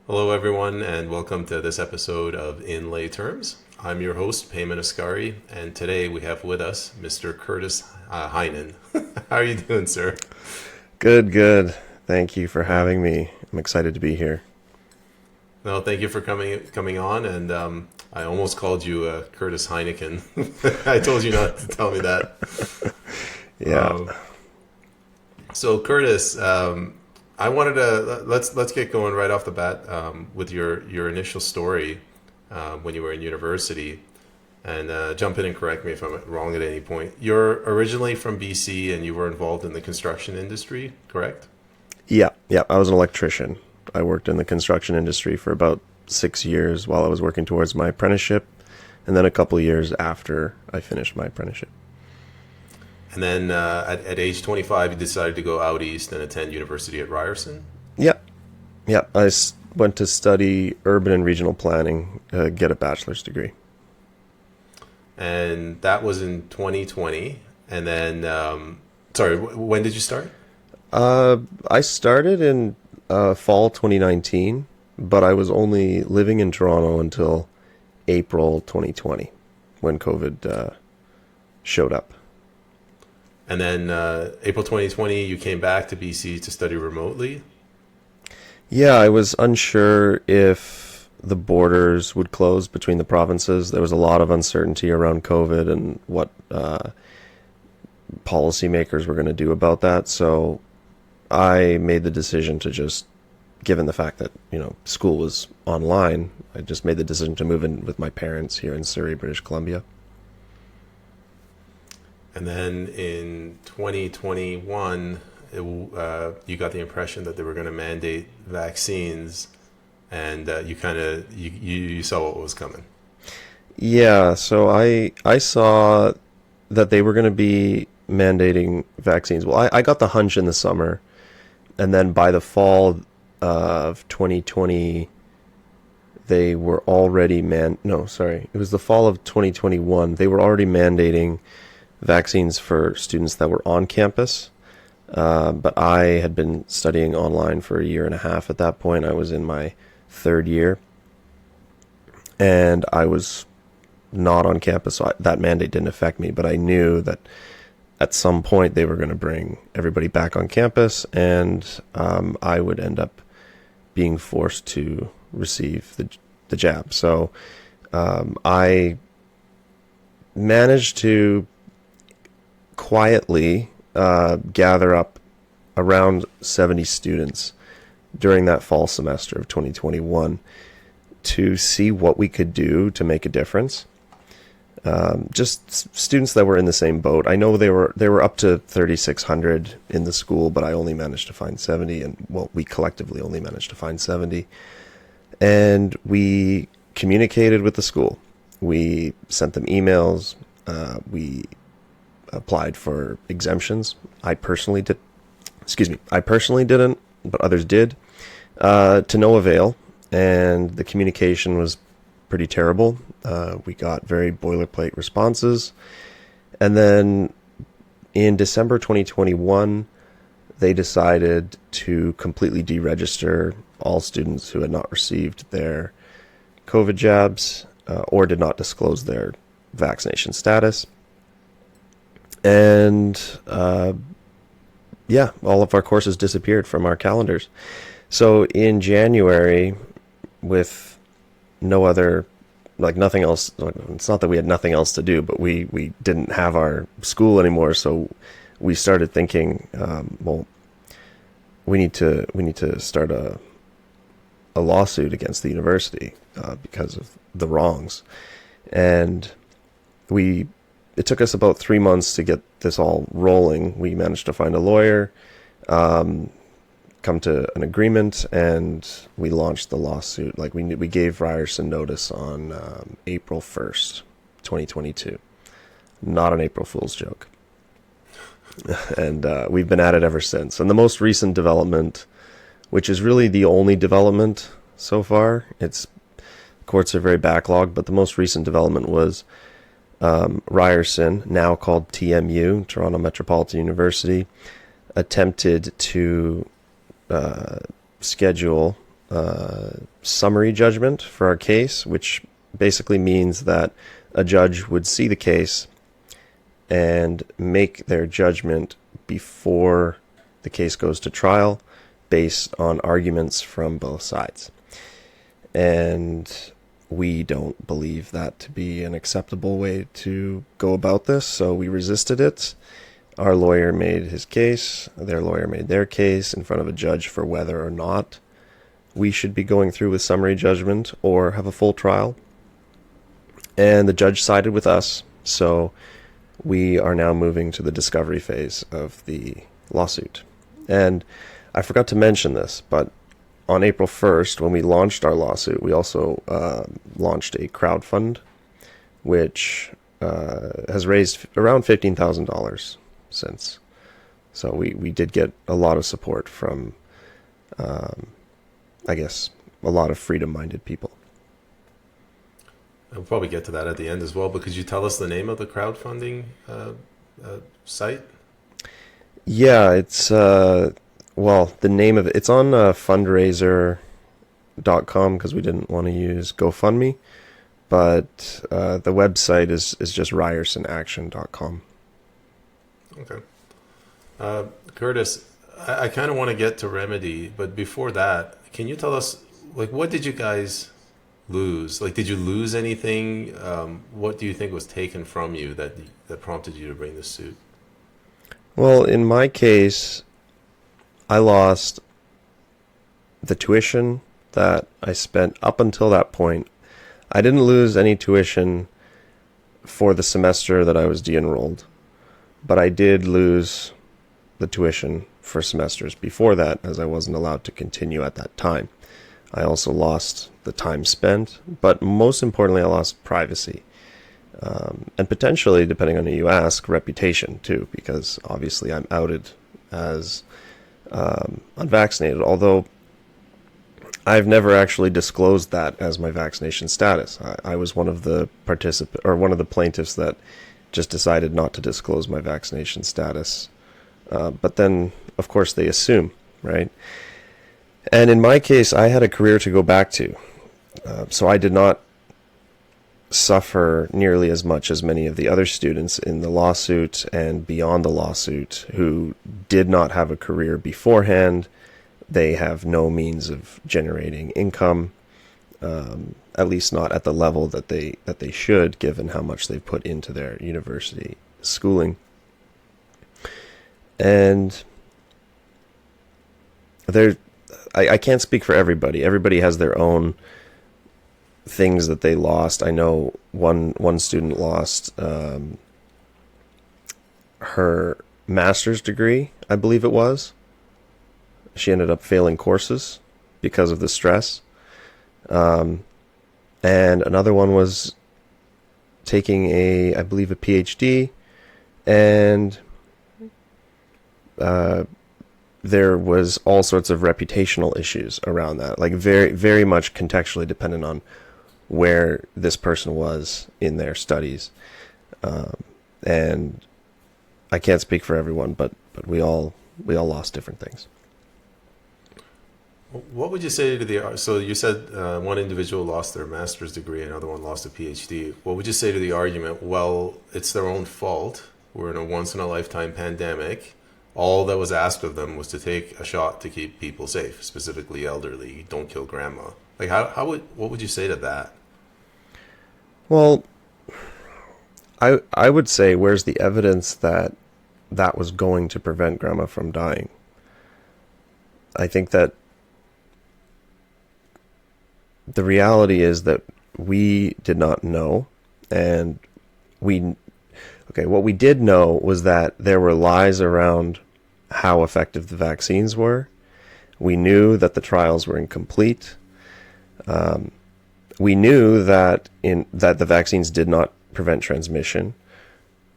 Hello, everyone, and welcome to this episode of In Lay Terms. I'm your host, Payman Ascari, and today we have with us Mr. Curtis Heinen. How are you doing, sir? Good, good. Thank you for having me. I'm excited to be here. No, thank you for coming on, and I almost called you Curtis Heineken. I told you not to tell me that. Yeah. So, Curtis, I wanted to let's get going right off the bat with your initial story when you were in university, and jump in and correct me if I'm wrong at any point. You're originally from BC, and you were involved in the construction industry, correct? Yeah. I was an electrician. I worked in the construction industry for about 6 years while I was working towards my apprenticeship, and then a couple of years after I finished my apprenticeship. And then at age 25, you decided to go out east and attend university at Ryerson. Yeah, yeah. Went to study urban and regional planning, get a bachelor's degree. And that was in 2020. And then, sorry, when did you start? I started in fall 2019, but I was only living in Toronto until April 2020 when COVID showed up. And then April 2020, you came back to BC to study remotely. Yeah, I was unsure if the borders would close between the provinces. There was a lot of uncertainty around COVID and what policymakers were going to do about that. So I made the decision to just, given the fact that, school was online, I just made the decision to move in with my parents here in Surrey, British Columbia. And then in 2021, you got the impression that they were going to mandate vaccines, and you saw what was coming. Yeah, so I saw that they were going to be mandating vaccines. Well, I got the hunch in the summer, and then by the fall of 2020, they were already no, sorry, it was the fall of 2021. They were already mandating vaccines for students that were on campus. But I had been studying online for a year and a half at that point. I was in my third year, and I was not on campus, so that mandate didn't affect me. But I knew that at some point they were going to bring everybody back on campus, and I would end up being forced to receive the jab. So I managed to quietly gather up around 70 students during that fall semester of 2021 to see what we could do to make a difference. Just students that were in the same boat. I know they were up to 3,600 in the school, but I only managed to find 70, and well, we collectively only managed to find 70. And we communicated with the school. We sent them emails. We applied for exemptions. I personally didn't, but others did, to no avail. And the communication was pretty terrible. We got very boilerplate responses. And then in December 2021, they decided to completely deregister all students who had not received their COVID jabs or did not disclose their vaccination status. And all of our courses disappeared from our calendars. So in January, with nothing else, it's not that we had nothing else to do, but we didn't have our school anymore. So we started thinking, we need to start a lawsuit against the university because of the wrongs. And it took us about 3 months to get this all rolling. We managed to find a lawyer, come to an agreement, and we launched the lawsuit. Like we gave Ryerson notice on April 1st, 2022. Not an April Fool's joke. And we've been at it ever since. And the most recent development, which is really the only development so far, courts are very backlogged, but the most recent development was Ryerson, now called TMU, Toronto Metropolitan University, attempted to schedule summary judgment for our case, which basically means that a judge would see the case and make their judgment before the case goes to trial based on arguments from both sides. And we don't believe that to be an acceptable way to go about this, so we resisted it. Our lawyer made his case, their lawyer made their case in front of a judge for whether or not we should be going through with summary judgment or have a full trial. And the judge sided with us, so we are now moving to the discovery phase of the lawsuit. And I forgot to mention this, but on April 1st, when we launched our lawsuit, we also launched a crowdfund, which has raised around $15,000 since. So we did get a lot of support from, I guess, a lot of freedom-minded people. I'll probably get to that at the end as well, but could you tell us the name of the crowdfunding site? Yeah, it's, well, the name of it, it's on fundraiser.com because we didn't want to use GoFundMe, but the website is just ryersonaction.com. Okay. Curtis, I kind of want to get to remedy, but before that, can you tell us, like, what did you guys lose? Like, did you lose anything? What do you think was taken from you that prompted you to bring this suit? Well, in my case, I lost the tuition that I spent up until that point. I didn't lose any tuition for the semester that I was de-enrolled, but I did lose the tuition for semesters before that, as I wasn't allowed to continue at that time. I also lost the time spent, but most importantly, I lost privacy. And potentially, depending on who you ask, reputation too, because obviously I'm outed as unvaccinated, although I've never actually disclosed that as my vaccination status. I was one of the one of the plaintiffs that just decided not to disclose my vaccination status. But then, of course, they assume, right? And in my case, I had a career to go back to. So I did not suffer nearly as much as many of the other students in the lawsuit and beyond the lawsuit who did not have a career beforehand. They have no means of generating income, at least not at the level that they should, given how much they've put into their university schooling. And I can't speak for everybody. Everybody has their own things that they lost. I know one student lost her master's degree, I believe it was. She ended up failing courses because of the stress. And another one was taking I believe a PhD, and there was all sorts of reputational issues around that, like very, very much contextually dependent on where this person was in their studies. And I can't speak for everyone, but we all lost different things. What would you say to so you said one individual lost their master's degree, another one lost a PhD. What would you say to the argument, well, it's their own fault. We're in a once-in-a-lifetime pandemic. All that was asked of them was to take a shot to keep people safe, specifically elderly. Don't kill grandma. Like, what would you say to that? Well, I would say, where's the evidence that that was going to prevent grandma from dying? I think that the reality is that we did not know, and what we did know was that there were lies around how effective the vaccines were. We knew that the trials were incomplete. We knew that the vaccines did not prevent transmission.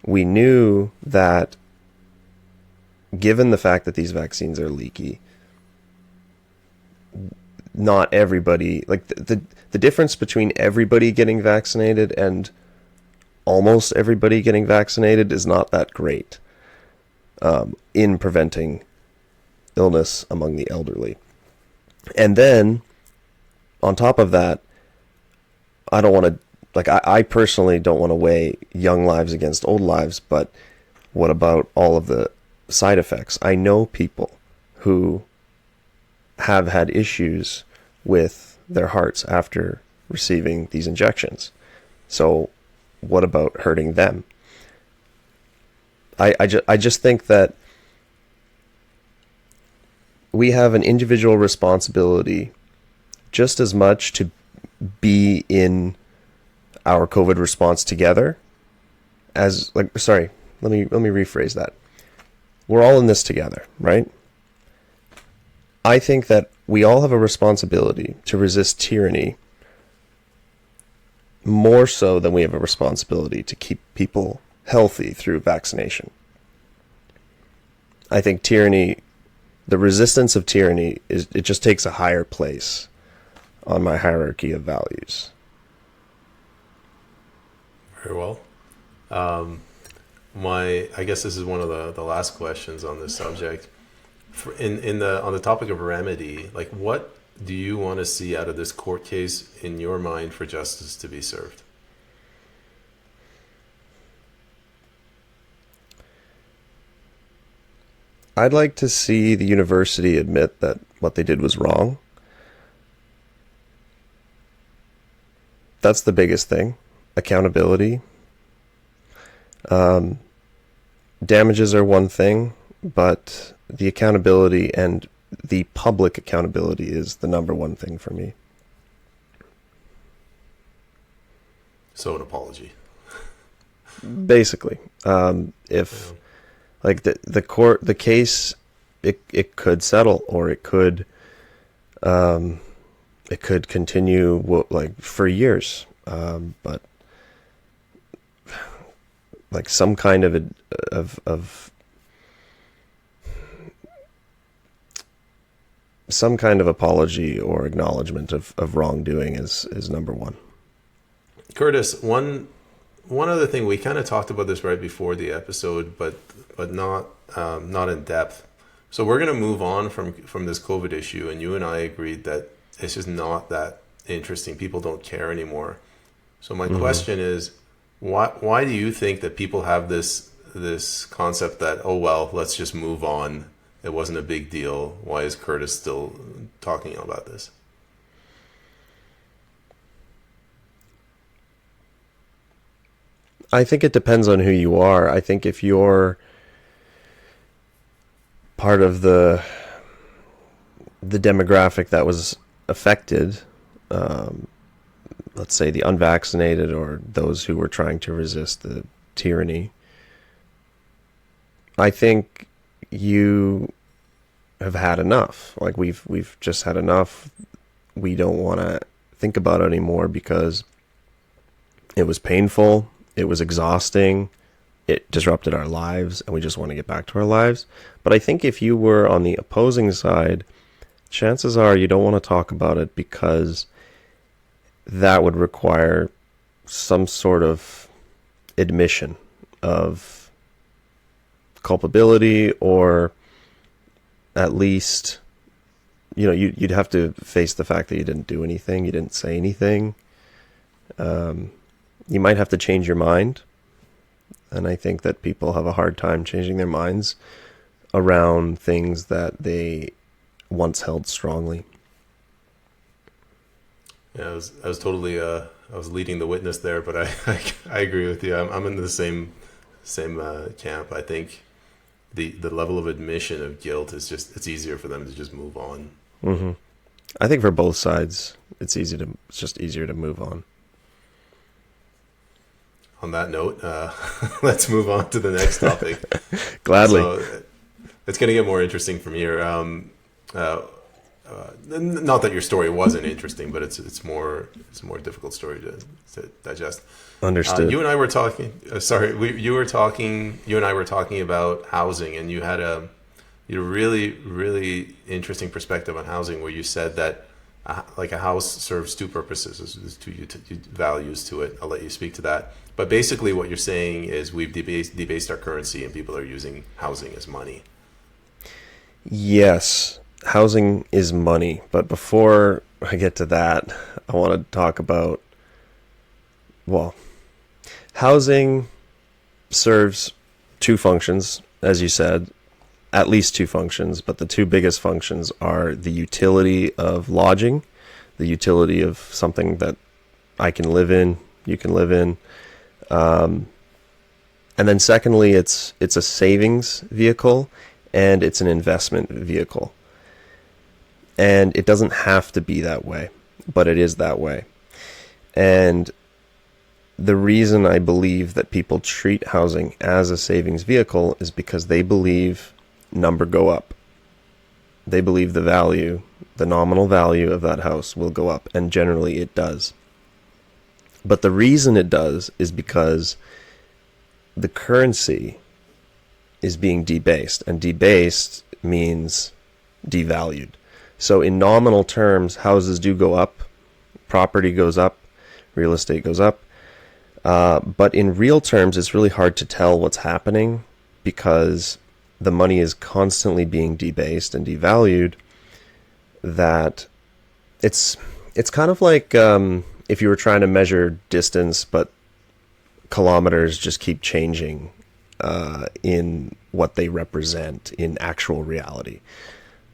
We knew that, given the fact that these vaccines are leaky, not everybody, like the difference between everybody getting vaccinated and almost everybody getting vaccinated is not that great in preventing illness among the elderly. And then on top of that, I don't want to, like, I personally don't want to weigh young lives against old lives, but what about all of the side effects? I know people who have had issues with their hearts after receiving these injections. So what about hurting them? I just think that we have an individual responsibility just as much to be in our COVID response together as, like, sorry, let me rephrase that. We're all in this together, right? I think that we all have a responsibility to resist tyranny more so than we have a responsibility to keep people healthy through vaccination. I think tyranny, the resistance of tyranny, it just takes a higher place on my hierarchy of values. Very well. I guess this is one of the last questions on this subject. On the topic of remedy, like, what do you want to see out of this court case in your mind for justice to be served? I'd like to see the university admit that what they did was wrong. That's the biggest thing. Accountability. Damages are one thing, but the accountability and the public accountability is the number one thing for me. So an apology. Basically, if like the case, it could settle, or it could continue like for years, but like some kind of some kind of apology or acknowledgement of wrongdoing is number one. Curtis, one other thing, we kind of talked about this right before the episode, but not in depth. So we're going to move on from this COVID issue, and you and I agreed that it's just not that interesting. People don't care anymore. So my question is, why do you think that people have this concept that, oh well, let's just move on? It wasn't a big deal. Why is Curtis still talking about this? I think it depends on who you are. I think if you're part of the demographic that was affected, let's say the unvaccinated or those who were trying to resist the tyranny, I think you have had enough. Like we've just had enough. We don't want to think about it anymore because it was painful. It was exhausting. It disrupted our lives, and we just want to get back to our lives. But I think if you were on the opposing side, chances are you don't want to talk about it because that would require some sort of admission of culpability, or at least, you'd have to face the fact that you didn't do anything, you didn't say anything. You might have to change your mind. And I think that people have a hard time changing their minds around things that they once held strongly. Yeah, I was totally I was leading the witness there, but I agree with you. I'm in the same camp. I think the level of admission of guilt is it's easier for them to just move on. Mm-hmm. I think for both sides, it's just easier to move on. On that note, let's move on to the next topic. Gladly. So, it's going to get more interesting from here. Not that your story wasn't interesting, but it's a more difficult story to digest. Understood. You and I were talking. You and I were talking about housing, and you had a really, really interesting perspective on housing, where you said that like a house serves two purposes. There's two values to it. I'll let you speak to that. But basically what you're saying is we've debased our currency and people are using housing as money. Yes, housing is money. But before I get to that, I want to talk about, well, housing serves two functions, as you said, at least two functions, but the two biggest functions are the utility of lodging, the utility of something that I can live in, you can live in. And then secondly, it's a savings vehicle and it's an investment vehicle. And it doesn't have to be that way, but it is that way. And the reason I believe that people treat housing as a savings vehicle is because they believe number go up. They believe the value, the nominal value of that house will go up, and generally it does. But the reason it does is because the currency is being debased, and debased means devalued. So in nominal terms, houses do go up, property goes up, real estate goes up. But in real terms, it's really hard to tell what's happening because the money is constantly being debased and devalued. That it's kind of like if you were trying to measure distance, but kilometers just keep changing in what they represent in actual reality.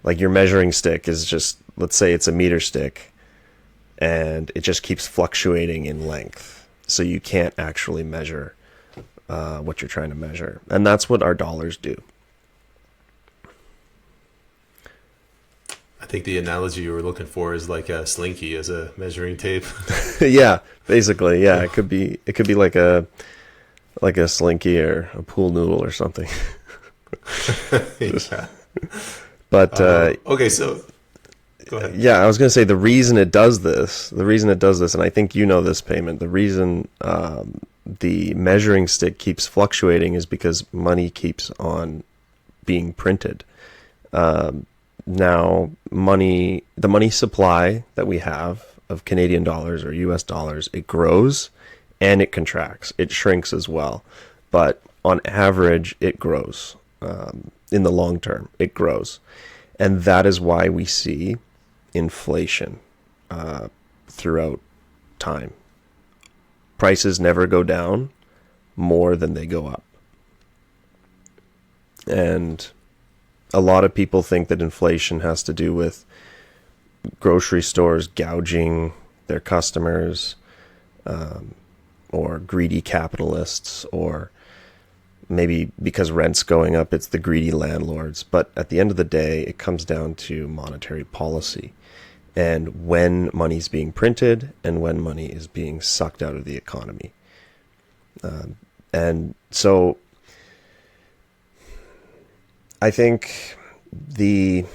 Like your measuring stick is just, let's say it's a meter stick, and it just keeps fluctuating in length. So you can't actually measure what you're trying to measure. And that's what our dollars do. I think the analogy you were looking for is like a slinky as a measuring tape. Yeah, basically. Yeah, it could be like a slinky or a pool noodle or something. Yeah. But okay, so go ahead. yeah, I was going to say the reason it does this, and I think you know this, Payment, the reason the measuring stick keeps fluctuating is because money keeps on being printed. Now, the money supply that we have of Canadian dollars or US dollars, it grows and it contracts. It shrinks as well. But on average, it grows. In the long term, it grows. And that is why we see inflation throughout time. Prices never go down more than they go up. And a lot of people think that inflation has to do with grocery stores gouging their customers, or greedy capitalists, or maybe because rent's going up, it's the greedy landlords. But at the end of the day, it comes down to monetary policy and when money's being printed and when money is being sucked out of the economy. And so I think the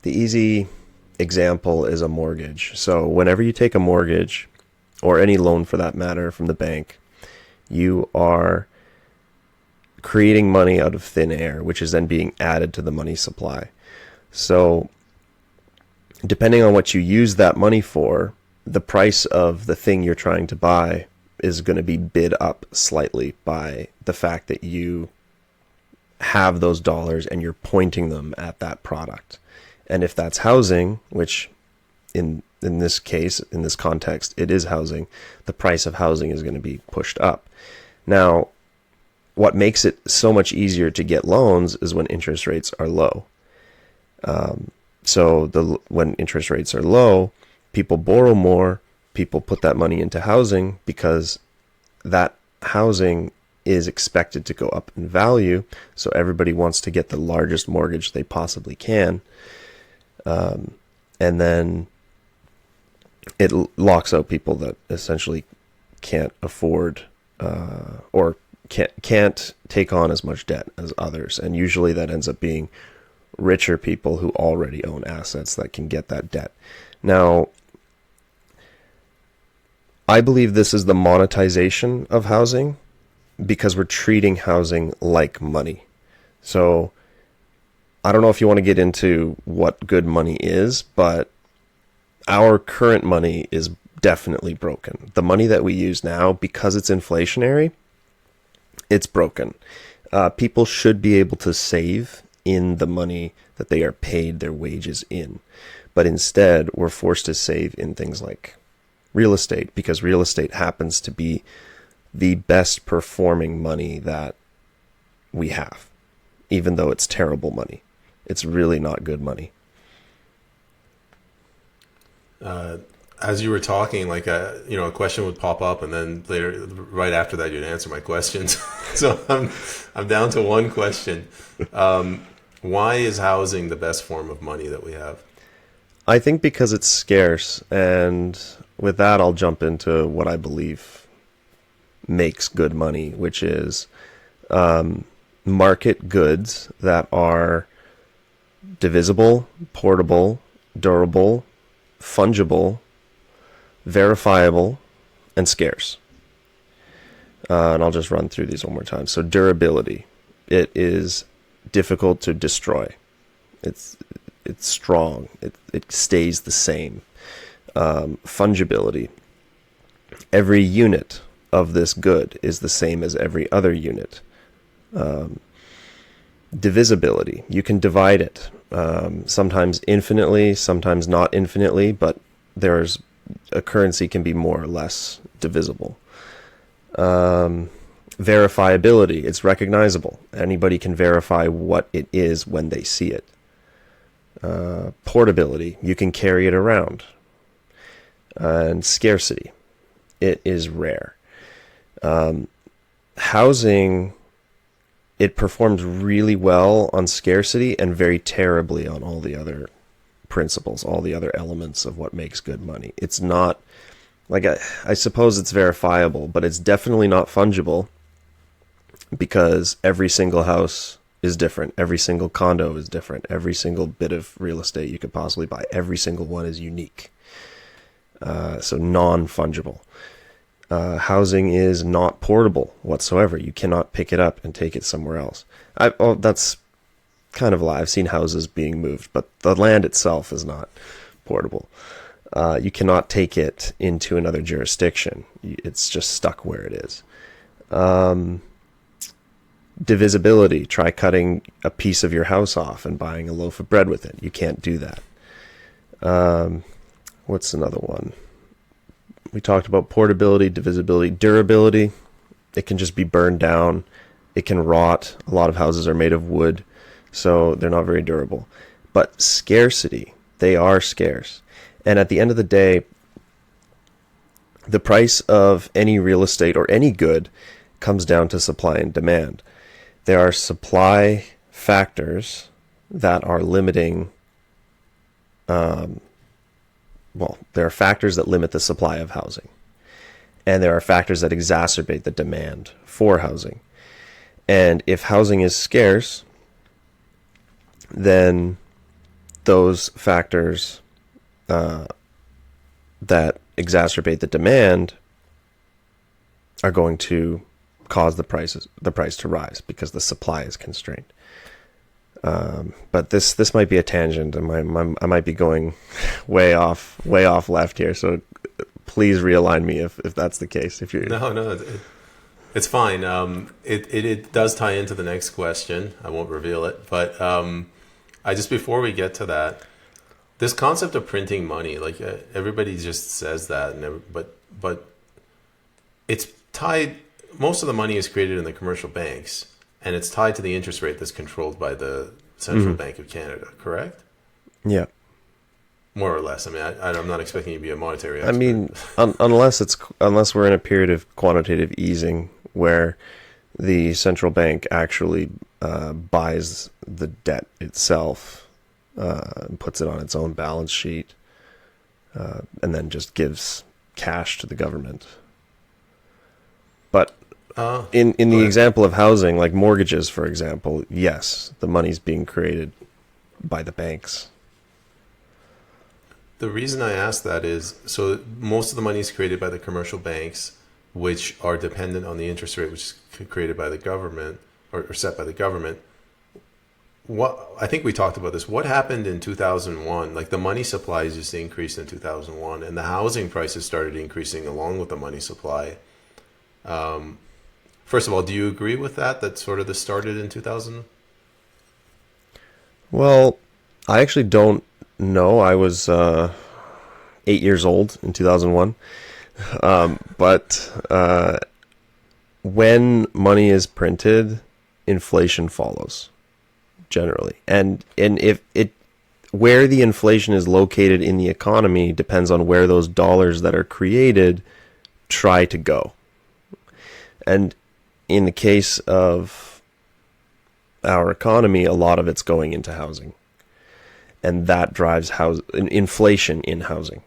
easy example is a mortgage. So whenever you take a mortgage, or any loan for that matter, from the bank, you are creating money out of thin air, which is then being added to the money supply. So depending on what you use that money for, the price of the thing you're trying to buy is going to be bid up slightly by the fact that you have those dollars and you're pointing them at that product. And if that's housing, which in this case, in this context, it is housing, the price of housing is going to be pushed up. Now, what makes it so much easier to get loans is when interest rates are low. When interest rates are low, people borrow more, people put that money into housing because that housing is expected to go up in value. So everybody wants to get the largest mortgage they possibly can. And then it locks out people that essentially can't afford or can't take on as much debt as others. And usually that ends up being richer people who already own assets that can get that debt. Now, I believe this is the monetization of housing because we're treating housing like money. So I don't know if you want to get into what good money is, but our current money is definitely broken. The money that we use now, because it's inflationary, it's broken. People should be able to save in the money that they are paid their wages in. but instead we're forced to save in things like real estate, because real estate happens to be the best performing money that we have, even though it's terrible money. It's really not good money. As you were talking, like a question would pop up, and then later, right after that, you'd answer my questions. So I'm down to one question. Why is housing the best form of money that we have? I think because it's scarce, and with that, I'll jump into what I believe makes good money, which is market goods that are divisible, portable, durable, fungible, verifiable, and scarce. And I'll just run through these one more time. So durability. It is difficult to destroy. It's strong. It stays the same. Fungibility. Every unit of this good is the same as every other unit. Divisibility. You can divide it. Sometimes infinitely, sometimes not infinitely, but there's a currency can be more or less divisible. Verifiability. It's recognizable. Anybody can verify what it is when they see it. Portability. You can carry it around. And scarcity. It is rare. Housing, it performs really well on scarcity and very terribly on all the other principles, all the other elements of what makes good money. It's not, like, I suppose it's verifiable, but it's definitely not fungible, because every single house is different. Every single condo is different. Every single bit of real estate you could possibly buy, every single one is unique. So non-fungible. Housing is not portable whatsoever. You cannot pick it up and take it somewhere else. That's kind of a lie. I've seen houses being moved, but the land itself is not portable. You cannot take it into another jurisdiction. It's just stuck where it is. Divisibility. Try cutting a piece of your house off and buying a loaf of bread with it. You can't do that. What's another one? We talked about portability, divisibility, durability. It can just be burned down. It can rot. A lot of houses are made of wood, so they're not very durable. But scarcity, they are scarce. And at the end of the day, the price of any real estate or any good comes down to supply and demand. There are supply factors that are limiting, there are factors that limit the supply of housing. And there are factors that exacerbate the demand for housing. And if housing is scarce, then those factors that exacerbate the demand are going to cause the price to rise, because the supply is constrained. But this might be a tangent, and I might be going way off left here. So please realign me if that's the case. If you're No, it's fine. It does tie into the next question. I won't reveal it, but I just, before we get to that, this concept of printing money, like everybody just says that, but it's tied. Most of the money is created in the commercial banks, and it's tied to the interest rate that's controlled by the Central Bank of Canada, correct? Yeah. More or less. I mean, I'm not expecting you to be a monetary expert. I mean, unless we're in a period of quantitative easing where the central bank actually buys the debt itself and puts it on its own balance sheet, and then just gives cash to the government. But in the example of housing, like mortgages, for example, yes, the money's being created by the banks. The reason I ask that is, so most of the money is created by the commercial banks, which are dependent on the interest rate, which is created by the government or set by the government. I think we talked about this. What happened in 2001? Like, the money supply just increased in 2001, and the housing prices started increasing along with the money supply. First of all, do you agree with that? That sort of this started in 2000? Well, I actually don't No, I was 8 years old in 2001. But when money is printed, inflation follows generally, and if it where the inflation is located in the economy depends on where those dollars that are created try to go. And in the case of our economy, a lot of it's going into housing, and that drives inflation in housing.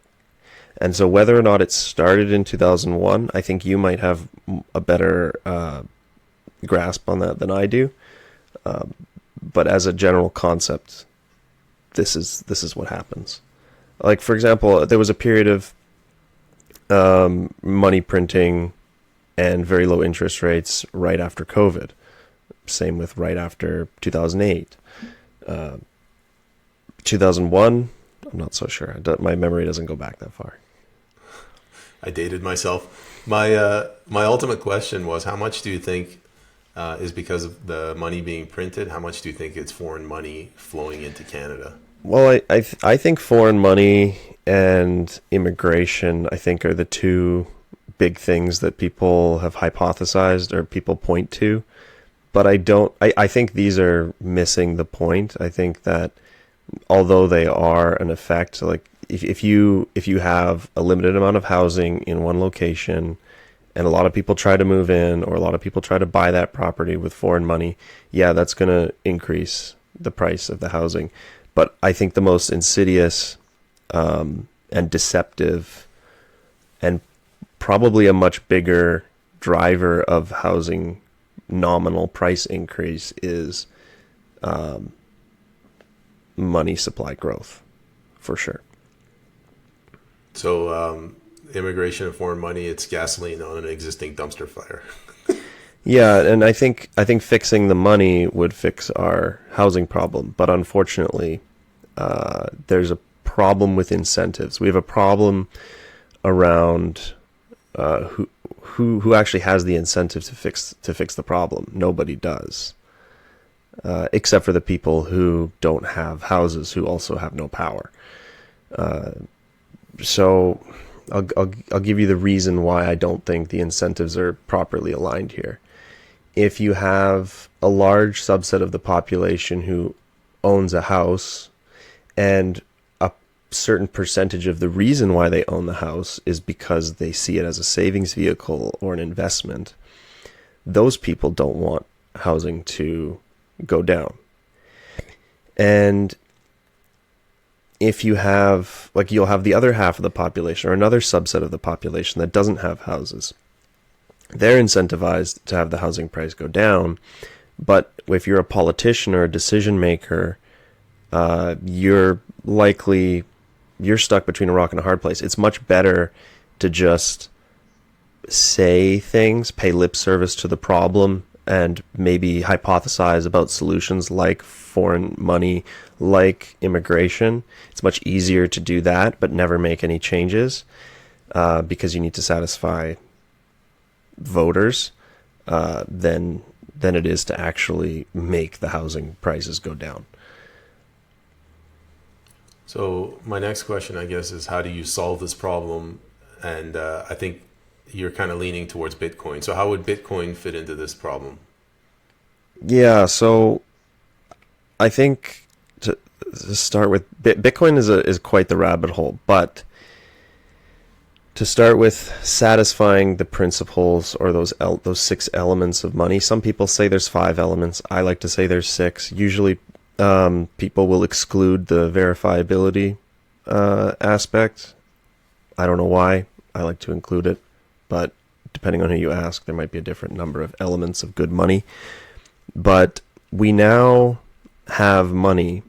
And so whether or not it started in 2001, I think you might have a better grasp on that than I do. But as a general concept, this is what happens. Like, for example, there was a period of money printing and very low interest rates right after COVID. Same with right after 2008. 2001, I'm not so sure. My memory doesn't go back that far. I dated myself. My ultimate question was, how much do you think is because of the money being printed? How much do you think it's foreign money flowing into Canada? Well, I think foreign money and immigration, I think, are the two big things that people have hypothesized or people point to. But I think these are missing the point. I think that although they are an effect, like if you have a limited amount of housing in one location and a lot of people try to move in or a lot of people try to buy that property with foreign money, yeah, that's going to increase the price of the housing. But I think the most insidious and deceptive and probably a much bigger driver of housing nominal price increase is money supply growth, for sure. So immigration and foreign money, it's gasoline on an existing dumpster fire. Yeah, and I think fixing the money would fix our housing problem, but unfortunately, there's a problem with incentives. We have a problem around who actually has the incentive to fix the problem. Nobody does, except for the people who don't have houses, who also have no power. So I'll give you the reason why I don't think the incentives are properly aligned here. If you have a large subset of the population who owns a house, and a certain percentage of the reason why they own the house is because they see it as a savings vehicle or an investment, those people don't want housing to go down. And if you have, like, you'll have the other half of the population or another subset of the population that doesn't have houses. They're incentivized to have the housing price go down. But if you're a politician or a decision maker, you're stuck between a rock and a hard place. It's much better to just say things, pay lip service to the problem, and maybe hypothesize about solutions like foreign money, like immigration. It's much easier to do that, but never make any changes, because you need to satisfy voters, than it is to actually make the housing prices go down. So my next question, I guess, is how do you solve this problem? And I think you're kind of leaning towards Bitcoin. So how would Bitcoin fit into this problem? Yeah, so I think to start with, Bitcoin is quite the rabbit hole, but to start with satisfying the principles or those 6 elements of money. Some people say there's 5 elements. I like to say there's 6. Usually people will exclude the verifiability aspect. I don't know why. I like to include it, but depending on who you ask, there might be a different number of elements of good money. But we now have money,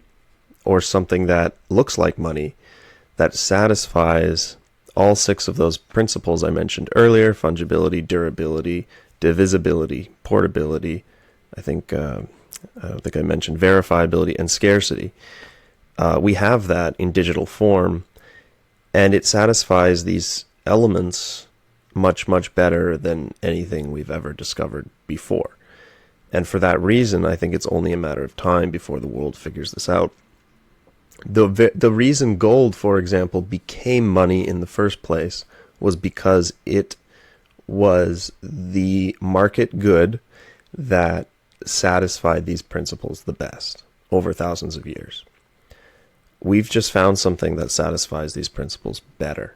or something that looks like money, that satisfies all 6 of those principles I mentioned earlier: fungibility, durability, divisibility, portability. I think I mentioned verifiability and scarcity. We have that in digital form, and it satisfies these elements much, much better than anything we've ever discovered before. And for that reason, I think it's only a matter of time before the world figures this out. The reason gold, for example, became money in the first place was because it was the market good that satisfied these principles the best over thousands of years. We've just found something that satisfies these principles better.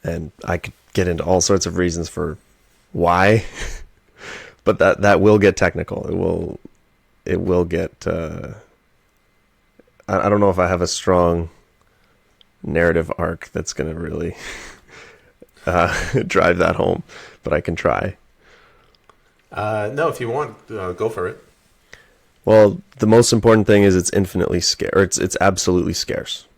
And I could get into all sorts of reasons for why, but that will get technical. It will get I don't know if I have a strong narrative arc that's going to really drive that home, but I can try. No, if you want, go for it. Well, the most important thing is it's infinitely scarce, or it's absolutely scarce.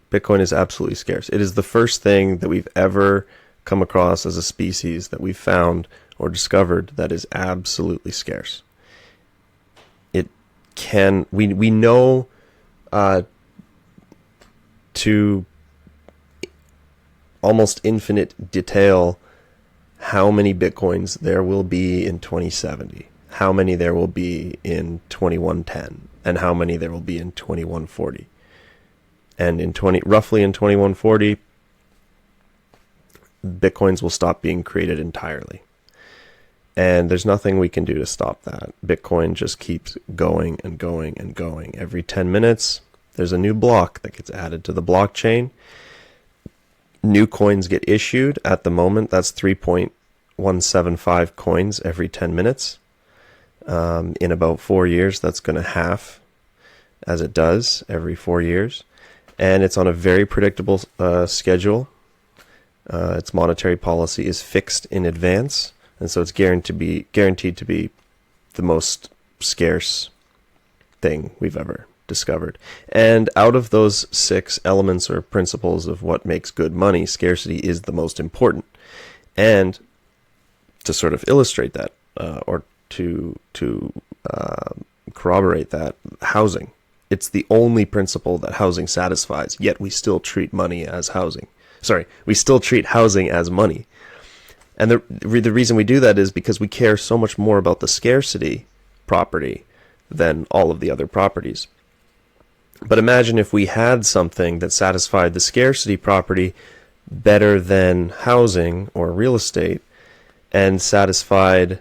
Bitcoin is absolutely scarce. It is the first thing that we've ever come across as a species that we've found or discovered that is absolutely scarce. We know to almost infinite detail how many Bitcoins there will be in 2070, how many there will be in 2110, and how many there will be in 2140. And roughly in 2140, Bitcoins will stop being created entirely. And there's nothing we can do to stop that. Bitcoin just keeps going and going and going. Every 10 minutes, there's a new block that gets added to the blockchain. New coins get issued. At the moment, that's 3.175 coins every 10 minutes. In about 4 years, that's going to half, as it does every 4 years. And it's on a very predictable schedule. Its monetary policy is fixed in advance. And so it's guaranteed to be the most scarce thing we've ever discovered. And out of those 6 elements or principles of what makes good money, scarcity is the most important. And to sort of illustrate that, or to corroborate that, housing. It's the only principle that housing satisfies, yet we still treat money as housing. We still treat housing as money. And the reason we do that is because we care so much more about the scarcity property than all of the other properties. But imagine if we had something that satisfied the scarcity property better than housing or real estate, and satisfied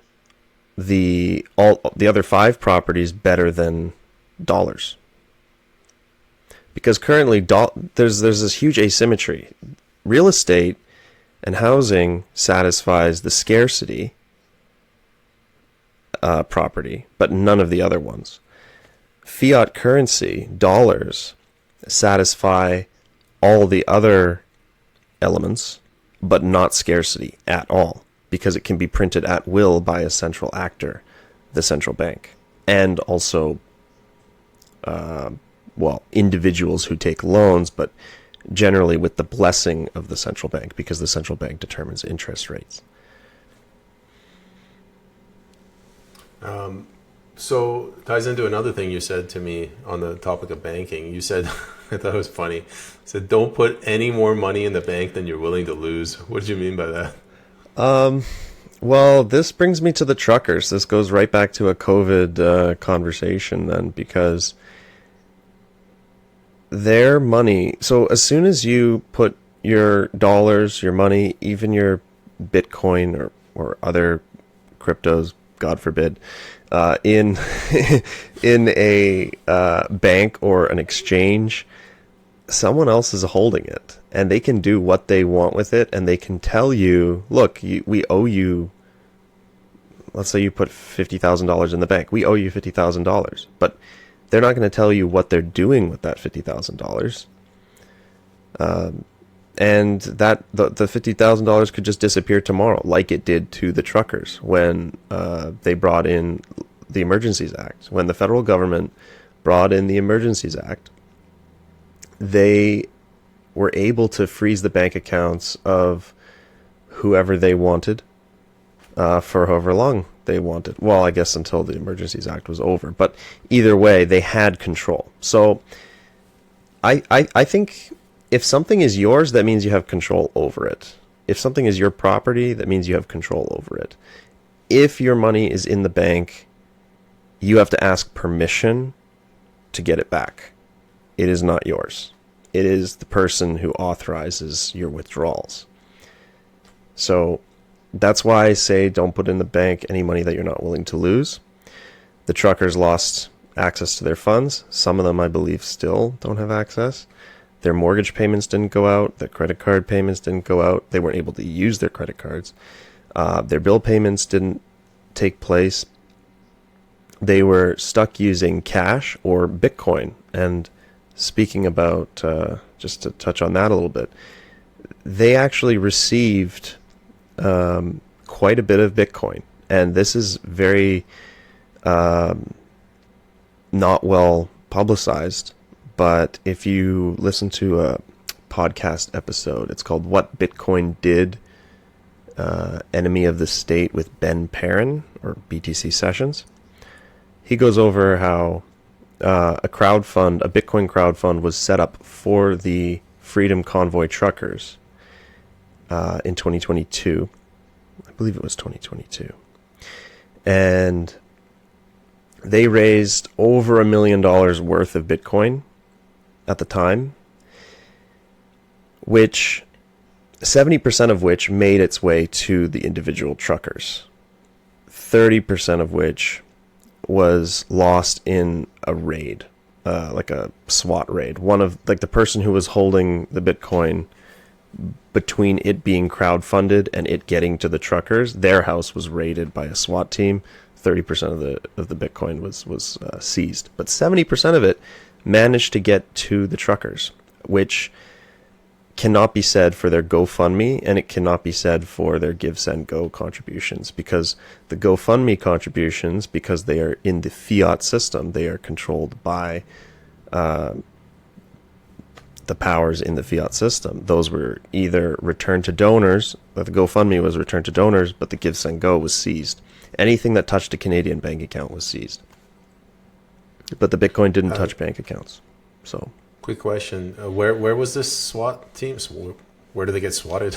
the other 5 properties better than dollars. Because currently there's this huge asymmetry. Real estate and housing satisfies the scarcity property, but none of the other ones. Fiat currency, dollars, satisfy all the other elements, but not scarcity at all, because it can be printed at will by a central actor, the central bank, and also, individuals who take loans, but generally with the blessing of the central bank, because the central bank determines interest rates. So ties into another thing you said to me on the topic of banking. You said, I thought it was funny, you said, don't put any more money in the bank than you're willing to lose. What did you mean by that? Well, this brings me to the truckers. This goes right back to a COVID conversation then, because their money, so as soon as you put your dollars, your money, even your Bitcoin or other cryptos, God forbid, in in a bank or an exchange, someone else is holding it, and they can do what they want with it, and they can tell you, look, we owe you, let's say you put $50,000 in the bank, we owe you $50,000, but they're not going to tell you what they're doing with that $50,000. And that the $50,000 could just disappear tomorrow, like it did to the truckers when they brought in the Emergencies Act. When the federal government brought in the Emergencies Act, they were able to freeze the bank accounts of whoever they wanted for however long they wanted. Well, I guess until the Emergencies Act was over. But either way, they had control. So I think if something is yours, that means you have control over it. If something is your property, that means you have control over it. If your money is in the bank, you have to ask permission to get it back. It is not yours. It is the person who authorizes your withdrawals. So that's why I say don't put in the bank any money that you're not willing to lose. The truckers lost access to their funds. Some of them, I believe, still don't have access. Their mortgage payments didn't go out. Their credit card payments didn't go out. They weren't able to use their credit cards. Their bill payments didn't take place. They were stuck using cash or Bitcoin. And speaking about, just to touch on that a little bit, they actually received quite a bit of Bitcoin. And this is very not well publicized. But if you listen to a podcast episode, it's called What Bitcoin Did, Enemy of the State with Ben Perrin, or BTC Sessions. He goes over how a Bitcoin crowdfund was set up for the Freedom Convoy truckers in 2022. I believe it was 2022. And they raised over $1 million worth of Bitcoin at the time, which 70% of which made its way to the individual truckers, 30% of which was lost in a raid, like a SWAT raid. The person who was holding the Bitcoin, between it being crowdfunded and it getting to the truckers, their house was raided by a SWAT team. 30% of the Bitcoin was seized, but 70% of it managed to get to the truckers, which cannot be said for their GoFundMe, and it cannot be said for their Give, Send, Go contributions, because the GoFundMe contributions, because they are in the fiat system, they are controlled by the powers in the fiat system. Those were either returned to donors, the GoFundMe was returned to donors, but the Give, Send, Go was seized. Anything that touched a Canadian bank account was seized. But the Bitcoin didn't touch bank accounts. So, quick question: where was this SWAT team? Where did they get swatted?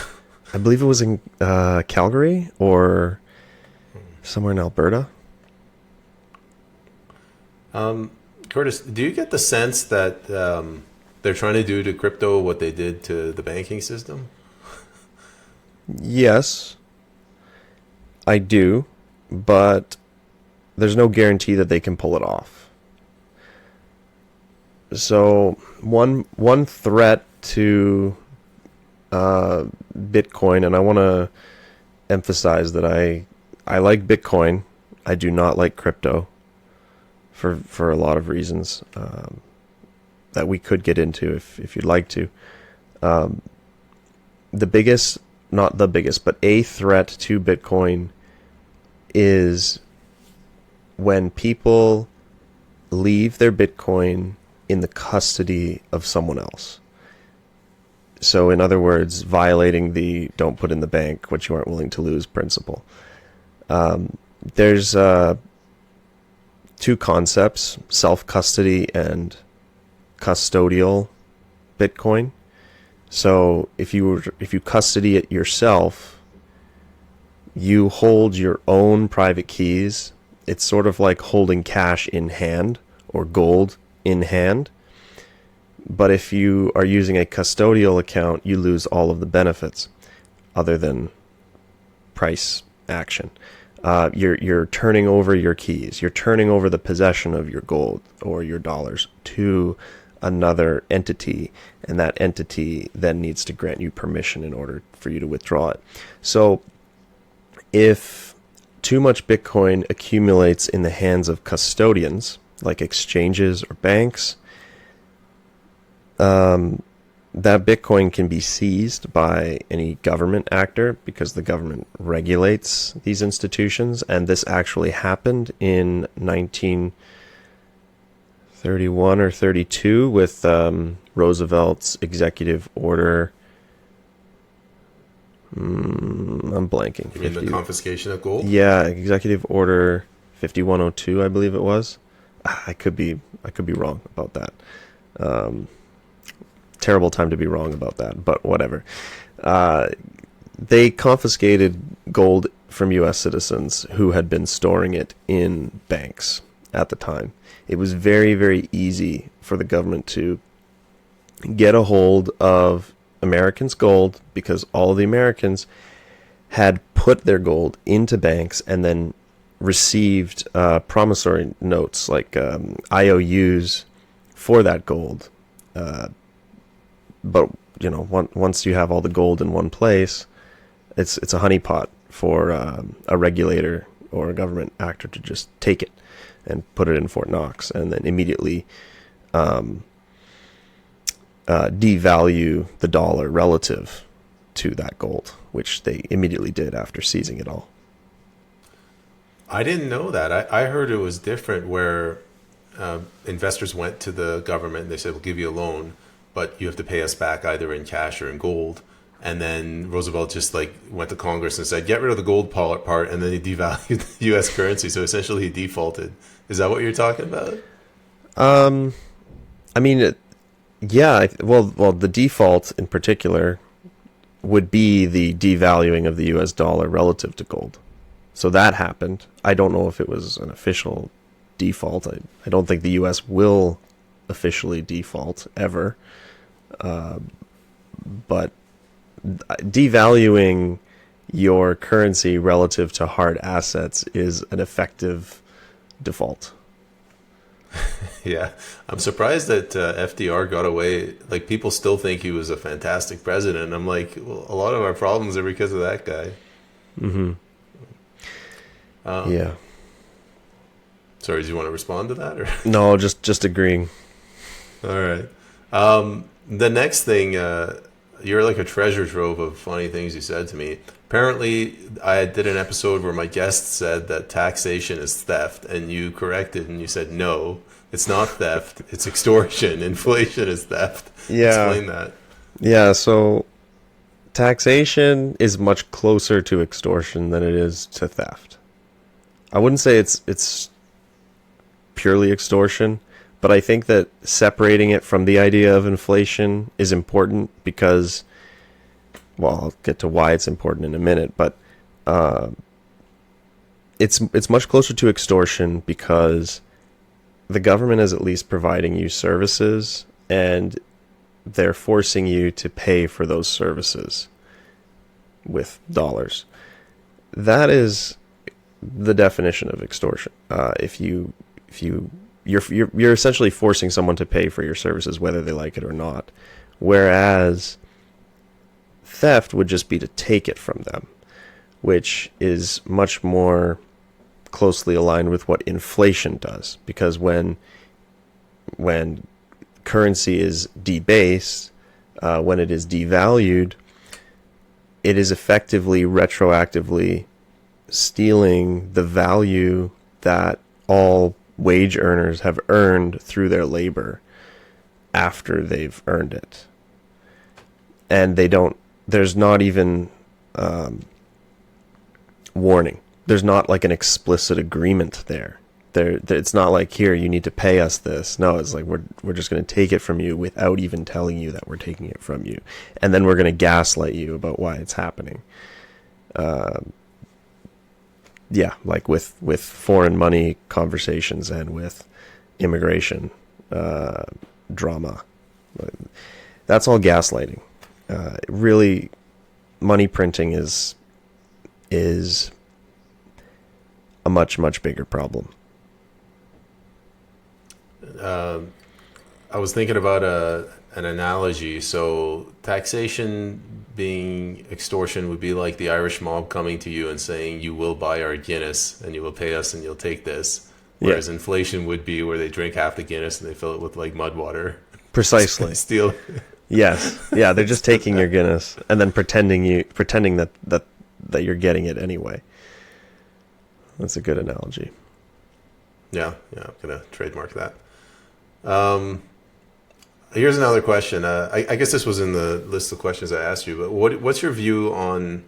I believe it was in Calgary or somewhere in Alberta. Curtis, do you get the sense that they're trying to do to crypto what they did to the banking system? Yes, I do, but there's no guarantee that they can pull it off. So one threat to Bitcoin, and I want to emphasize that I like Bitcoin. I do not like crypto for a lot of reasons that we could get into if you'd like to. The biggest, not the biggest, but a threat to Bitcoin is when people leave their Bitcoin in the custody of someone else. So in other words, violating the don't put in the bank what you aren't willing to lose principle. There's two concepts, self-custody and custodial Bitcoin. So if you custody it yourself, you hold your own private keys. It's sort of like holding cash in hand or gold in hand. But if you are using a custodial account, you lose all of the benefits other than price action. You're turning over your keys. You're turning over the possession of your gold or your dollars to another entity, and that entity then needs to grant you permission in order for you to withdraw it. So if too much Bitcoin accumulates in the hands of custodians, like exchanges or banks, that Bitcoin can be seized by any government actor because the government regulates these institutions. And this actually happened in 1931 or 32 with Roosevelt's executive order. I'm blanking. You mean the confiscation of gold? Yeah, executive order 5102, I believe it was. I could be wrong about that. Terrible time to be wrong about that, but whatever. They confiscated gold from U.S. citizens who had been storing it in banks. at the time. It was very, very easy for the government to get a hold of Americans' gold because all of the Americans had put their gold into banks and then received promissory notes like IOUs for that gold. But once you have all the gold in one place, it's a honeypot for a regulator or a government actor to just take it and put it in Fort Knox and then immediately devalue the dollar relative to that gold, which they immediately did after seizing it all. I didn't know that. I heard it was different where investors went to the government and they said, we'll give you a loan, but you have to pay us back either in cash or in gold. And then Roosevelt just went to Congress and said, get rid of the gold part, and then he devalued the U.S. currency. So essentially he defaulted. Is that what you're talking about? I mean, well, the default in particular would be the devaluing of the U.S. dollar relative to gold. So that happened. I don't know if it was an official default. I don't think the U.S. will officially default ever. But devaluing your currency relative to hard assets is an effective default. Yeah, I'm surprised that FDR got away. People still think he was a fantastic president. I'm like, well, a lot of our problems are because of that guy. Mm-hmm. Yeah. Sorry, do you want to respond to that? Or? No, just agreeing. All right. The next thing, you're like a treasure trove of funny things you said to me. Apparently, I did an episode where my guest said that taxation is theft, and you corrected and you said, no, it's not theft. It's extortion. Inflation is theft. Yeah. Explain that. Yeah, so taxation is much closer to extortion than it is to theft. I wouldn't say it's purely extortion, but I think that separating it from the idea of inflation is important because, well, I'll get to why it's important in a minute, but it's much closer to extortion because the government is at least providing you services and they're forcing you to pay for those services with dollars. That is the definition of extortion. You're essentially forcing someone to pay for your services whether they like it or not, whereas theft would just be to take it from them, which is much more closely aligned with what inflation does, because when currency is debased, when it is devalued, it is effectively retroactively stealing the value that all wage earners have earned through their labor after they've earned it. And there's not even warning. There's not like an explicit agreement there. It's not like, here, you need to pay us this. No, it's like we're just going to take it from you without even telling you that we're taking it from you. And then we're going to gaslight you about why it's happening. Yeah, like with foreign money conversations and with immigration drama. That's all gaslighting. Really, money printing is a much, much bigger problem. I was thinking about an analogy. So taxation being extortion would be like the Irish mob coming to you and saying, you will buy our Guinness and you will pay us and you'll take this. Whereas inflation would be where they drink half the Guinness and they fill it with like mud water. Precisely. Steal. Yes. Yeah, they're just taking your Guinness and then pretending that you're getting it anyway. That's a good analogy. Yeah, I'm going to trademark that. Here's another question. I guess this was in the list of questions I asked you, but what's your view on...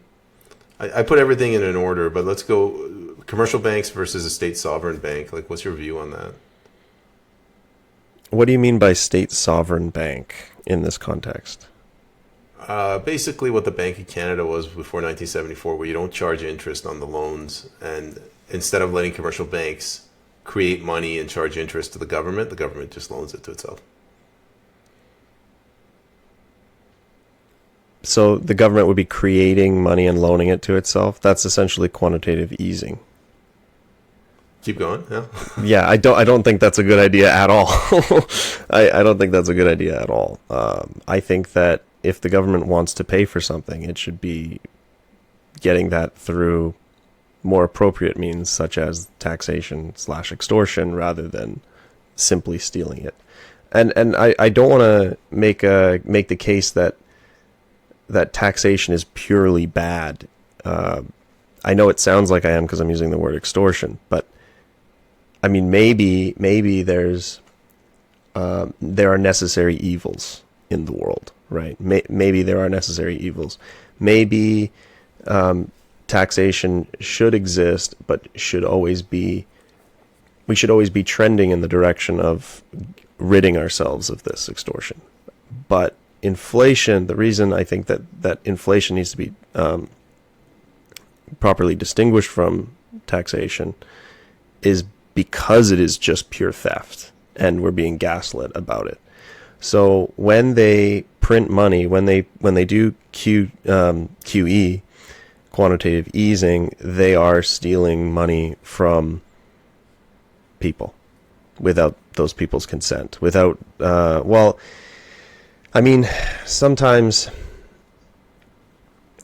I put everything in an order, but let's go commercial banks versus a state sovereign bank. Like, what's your view on that? What do you mean by state sovereign bank in this context? Basically what the Bank of Canada was before 1974, where you don't charge interest on the loans, and instead of letting commercial banks create money and charge interest to the government just loans it to itself. So the government would be creating money and loaning it to itself. That's essentially quantitative easing. Keep going. Yeah. Yeah, I don't think that's a good idea at all. I don't think that's a good idea at all. I think that if the government wants to pay for something, it should be getting that through more appropriate means, such as taxation/extortion, rather than simply stealing it. And I don't want to make the case that taxation is purely bad. I know it sounds like I am because I'm using the word extortion, but I mean, maybe there are necessary evils in the world, right? Maybe there are necessary evils. Maybe taxation should exist, but we should always be trending in the direction of ridding ourselves of this extortion. But inflation, the reason I think that inflation needs to be properly distinguished from taxation is because it is just pure theft and we're being gaslit about it. So when they print money, when they do QE, quantitative easing, they are stealing money from people without those people's consent. Without, I mean, sometimes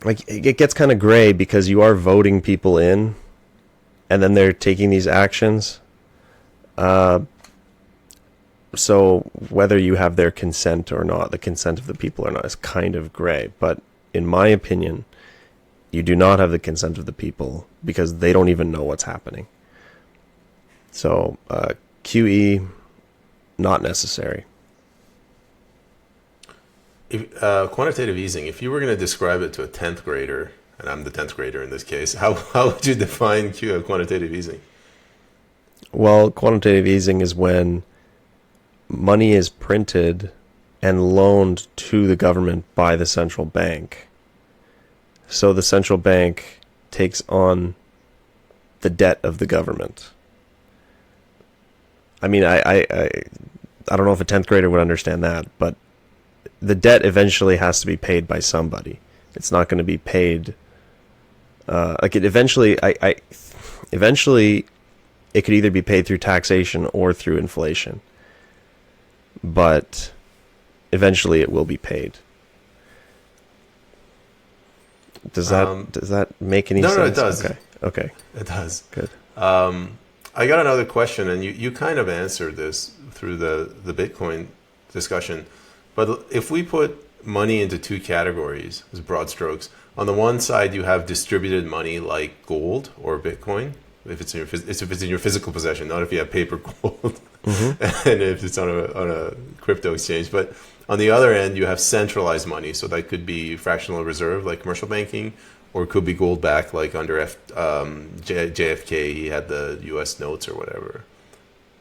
like it gets kind of gray because you are voting people in and then they're taking these actions. So whether you have their consent or not, the consent of the people or not, is kind of gray. But in my opinion, you do not have the consent of the people because they don't even know what's happening. So QE, not necessary. Quantitative easing, if you were going to describe it to a 10th grader, and I'm the 10th grader in this case, how would you define quantitative easing? Well, quantitative easing is when money is printed and loaned to the government by the central bank. So the central bank takes on the debt of the government. I mean, I don't know if a 10th grader would understand that, but the debt eventually has to be paid by somebody. It's not going to be paid eventually it could either be paid through taxation or through inflation. But eventually it will be paid. Does that make any sense? No, it does. Okay. It does. Good. I got another question, and you kind of answered this through the Bitcoin discussion. But if we put money into two categories, as broad strokes, on the one side you have distributed money like gold or Bitcoin, if it's in your physical possession, not if you have paper gold, and if it's on a crypto exchange. But on the other end, you have centralized money, so that could be fractional reserve like commercial banking, or it could be gold backed like under JFK. He had the U.S. notes or whatever.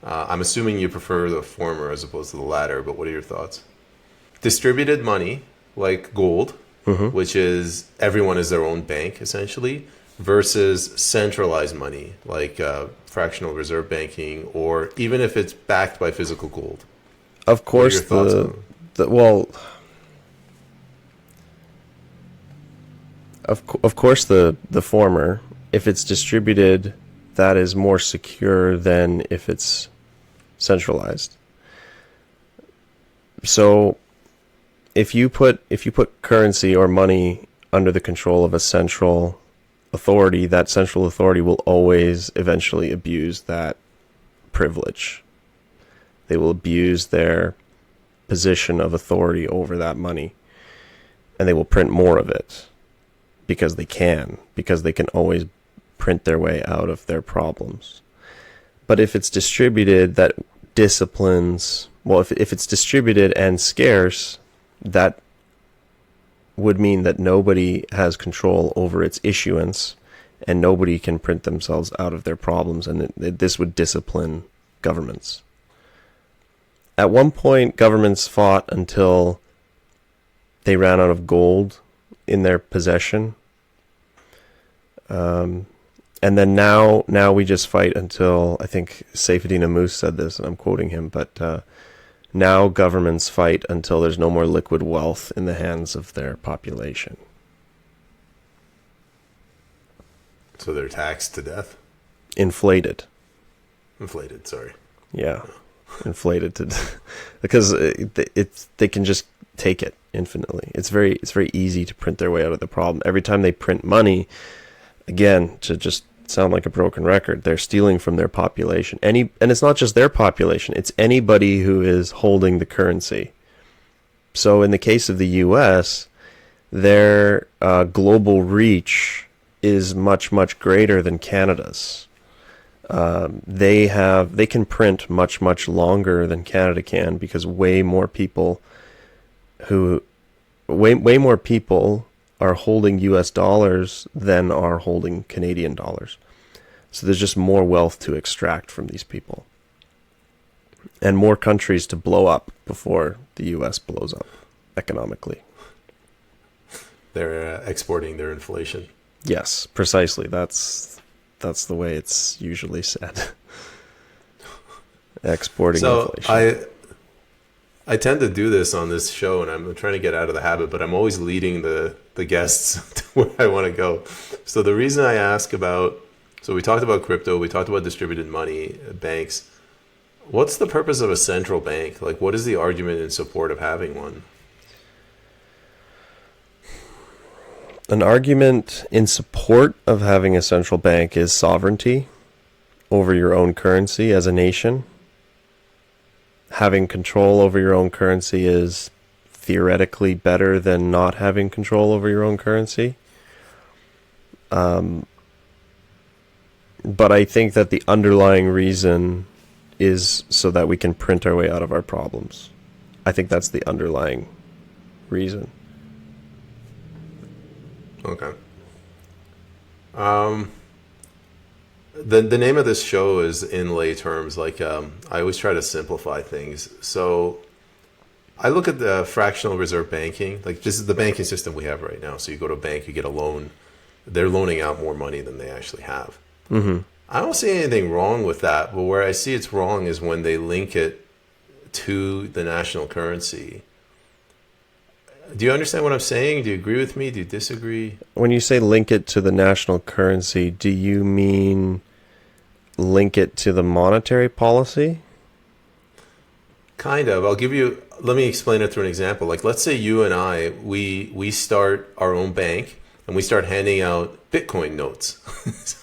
I'm assuming you prefer the former as opposed to the latter, but what are your thoughts? Distributed money like gold, which is everyone is their own bank essentially, versus centralized money like fractional reserve banking, or even if it's backed by physical gold. Of course, of course the former. If it's distributed, that is more secure than if it's centralized. So if you put currency or money under the control of a central authority, that central authority will always eventually abuse that privilege. They will abuse their position of authority over that money, and they will print more of it because they can always print their way out of their problems. But if it's distributed, that disciplines, if it's distributed and scarce, that would mean that nobody has control over its issuance and nobody can print themselves out of their problems, and this would discipline governments. At one point, governments fought until they ran out of gold in their possession. And And then now we just fight until, I think Seyfedina Moose said this, and I'm quoting him, but now governments fight until there's no more liquid wealth in the hands of their population. So they're taxed to death? Inflated. Inflated, sorry. Yeah. Inflated to because they can just take it infinitely. It's very easy to print their way out of the problem. Every time they print money, again, to just sound like a broken record, they're stealing from their population. And it's not just their population, it's anybody who is holding the currency. So in the case of the US, their global reach is much, much greater than Canada's. They can print much, much longer than Canada can, because way more people are holding US dollars than are holding Canadian dollars. So there's just more wealth to extract from these people. And more countries to blow up before the US blows up economically. They're exporting their inflation. Yes, precisely. That's the way it's usually said. Exporting inflation. I tend to do this on this show, and I'm trying to get out of the habit, but I'm always leading the guests to where I want to go. So the reason I ask so we talked about crypto, we talked about distributed money, banks. What's the purpose of a central bank? Like, what is the argument in support of having one? An argument in support of having a central bank is sovereignty over your own currency as a nation. Having control over your own currency is theoretically better than not having control over your own currency. But I think that the underlying reason is so that we can print our way out of our problems. I think that's the underlying reason. Okay. The name of this show is in lay terms. Like, I always try to simplify things. So I look at the fractional reserve banking, like just the banking system we have right now. So you go to a bank, you get a loan. They're loaning out more money than they actually have. Mm-hmm. I don't see anything wrong with that. But where I see it's wrong is when they link it to the national currency. Do you understand what I'm saying? Do you agree with me? Do you disagree? When you say link it to the national currency, do you mean link it to the monetary policy? Kind of. Let me explain it through an example. Like, let's say you and I, we start our own bank and we start handing out Bitcoin notes.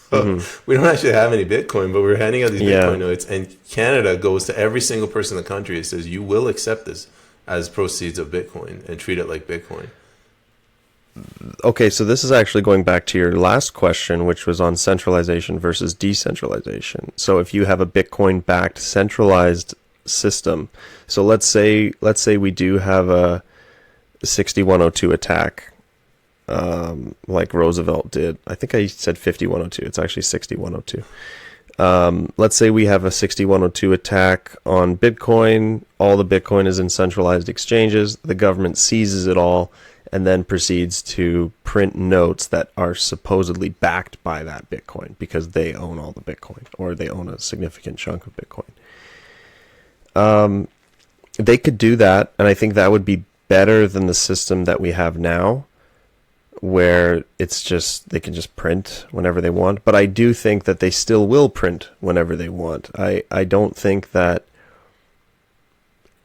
So we don't actually have any Bitcoin, but we're handing out these Bitcoin notes, and Canada goes to every single person in the country and says, you will accept this as proceeds of Bitcoin and treat it like Bitcoin. Okay, so this is actually going back to your last question, which was on centralization versus decentralization. So if you have a Bitcoin-backed centralized system, so let's say we do have a 6102 attack, like Roosevelt did. I think I said 5102. It's actually 6102. Let's say we have a 6102 attack on Bitcoin. All the Bitcoin is in centralized exchanges. The government seizes it all and then proceeds to print notes that are supposedly backed by that Bitcoin because they own all the Bitcoin, or they own a significant chunk of Bitcoin. They could do that, and I think that would be better than the system that we have now, where it's just they can just print whenever they want. But I do think that they still will print whenever they want. I don't think that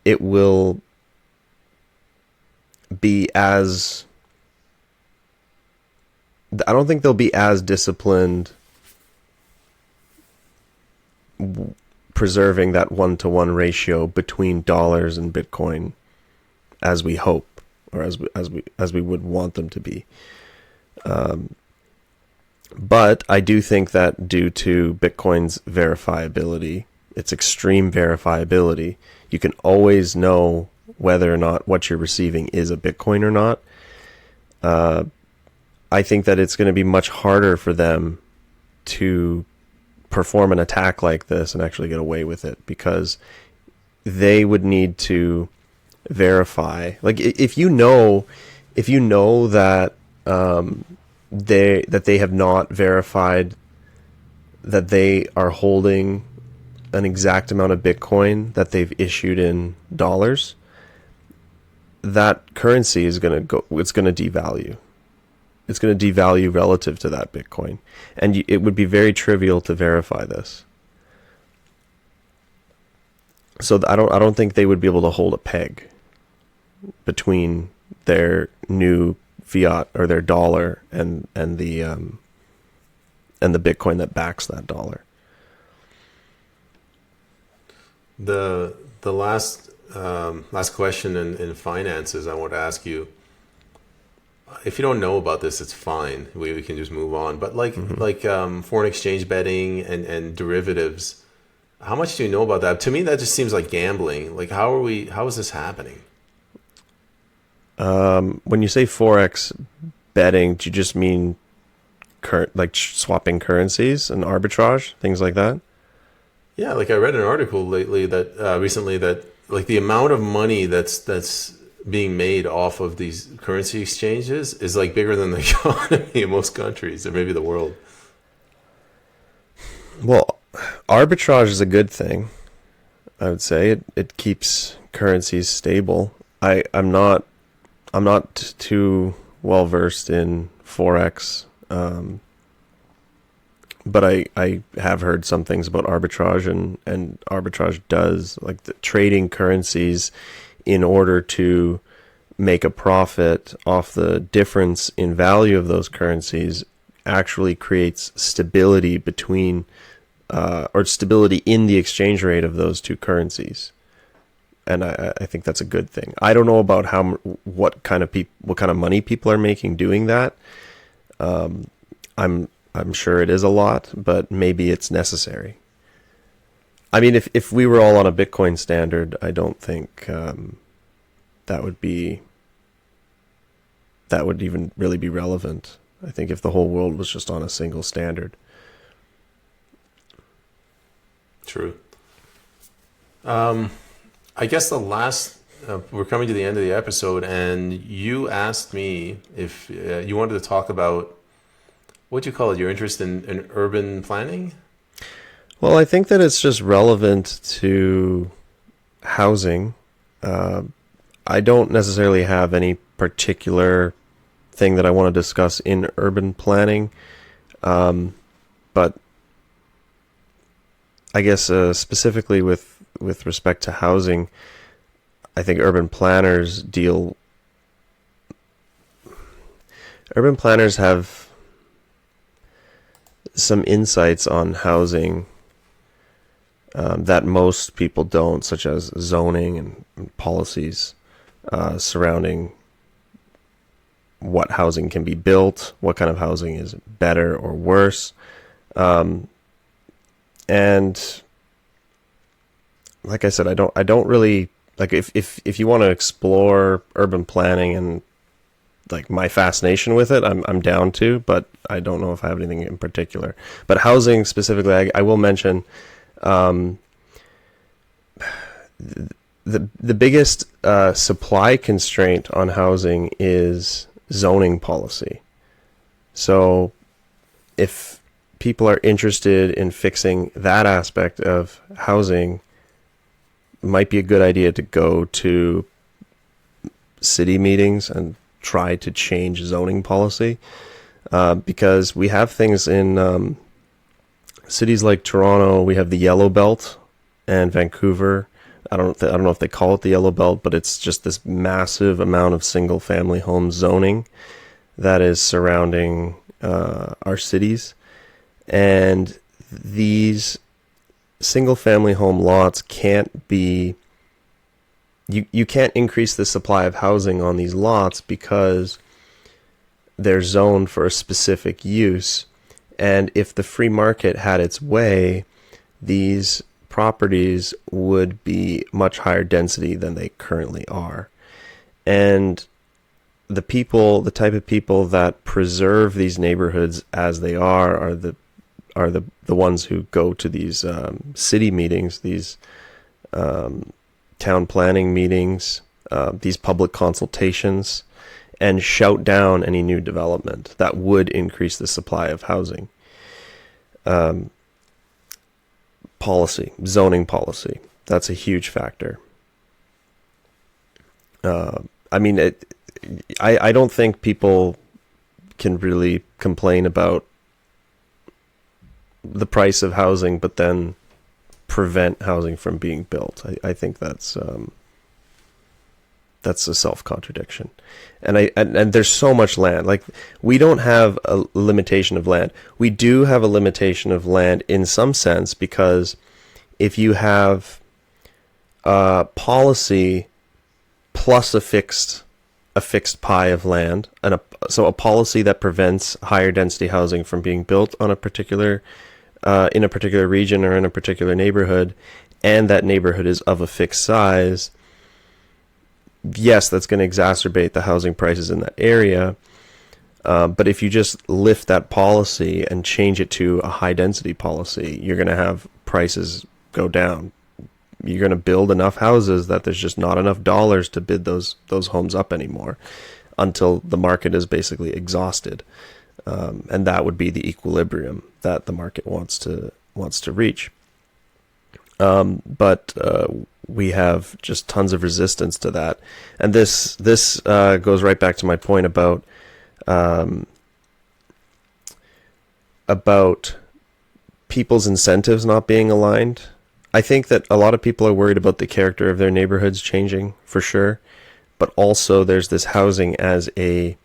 it will be as... I don't think they'll be as disciplined preserving that 1-to-1 ratio between dollars and Bitcoin as we hope, or as we would want them to be. But I do think that due to Bitcoin's verifiability, its extreme verifiability, you can always know whether or not what you're receiving is a Bitcoin or not. I think that it's going to be much harder for them to perform an attack like this and actually get away with it, because they would need to verify. Like, if you know that they have not verified that they are holding an exact amount of Bitcoin that they've issued in dollars, that currency is going to go, it's going to devalue. It's going to devalue relative to that Bitcoin. And it would be very trivial to verify this. So I don't think they would be able to hold a peg between their new fiat or their dollar and the Bitcoin that backs that dollar. The last question in finances I want to ask you. If you don't know about this, it's fine. We can just move on. But like foreign exchange betting and derivatives, how much do you know about that? To me, that just seems like gambling. Like how is this happening? When you say forex betting, do you just mean like swapping currencies and arbitrage, things like that? Yeah, like I read an article lately that recently that like the amount of money that's being made off of these currency exchanges is like bigger than the economy in most countries or maybe the world. Well, arbitrage is a good thing. I would say it keeps currencies stable. I'm not too well versed in forex, but I have heard some things about arbitrage, and arbitrage does like the trading currencies in order to make a profit off the difference in value of those currencies actually creates stability between or stability in the exchange rate of those two currencies. And I think that's a good thing. I don't know about what kind of money people are making doing that. I'm sure it is a lot, but maybe it's necessary. I mean, if we were all on a Bitcoin standard, I don't think that would even really be relevant. I think if the whole world was just on a single standard. True. I guess we're coming to the end of the episode, and you asked me if you wanted to talk about, what do you call it, your interest in urban planning? Well, I think that it's just relevant to housing. I don't necessarily have any particular thing that I want to discuss in urban planning, but I guess specifically with respect to housing, I think urban planners have some insights on housing that most people don't, such as zoning and policies surrounding what housing can be built, what kind of housing is better or worse. And like I said, I don't really like if you want to explore urban planning and like my fascination with it, I'm down to, but I don't know if I have anything in particular. But housing specifically, I will mention the biggest supply constraint on housing is zoning policy. So if people are interested in fixing that aspect of housing, it might be a good idea to go to city meetings and try to change zoning policy, because we have things in cities like Toronto. We have the Yellow Belt, and Vancouver. I don't know if they call it the Yellow Belt, but it's just this massive amount of single family home zoning that is surrounding our cities. And these single family home lots can't be, you can't increase the supply of housing on these lots because they're zoned for a specific use. And if the free market had its way, these properties would be much higher density than they currently are. And the type of people that preserve these neighborhoods as they are the ones who go to these city meetings, these town planning meetings, these public consultations, and shout down any new development that would increase the supply of housing. policy, zoning policy. That's a huge factor. I mean, I don't think people can really complain about the price of housing, but then prevent housing from being built. I think that's a self-contradiction. And there's so much land. Like, we don't have a limitation of land. We do have a limitation of land in some sense, because if you have policy plus a fixed pie of land, and so a policy that prevents higher density housing from being built on a particular in a particular region or in a particular neighborhood, and that neighborhood is of a fixed size, yes, that's going to exacerbate the housing prices in that area. But if you just lift that policy and change it to a high density policy, you're going to have prices go down. You're going to build enough houses that there's just not enough dollars to bid those homes up anymore, until the market is basically exhausted. And that would be the equilibrium that the market wants to reach. But we have just tons of resistance to that, and this goes right back to my point about people's incentives not being aligned. I think that a lot of people are worried about the character of their neighborhoods changing, for sure, but also there's this housing as an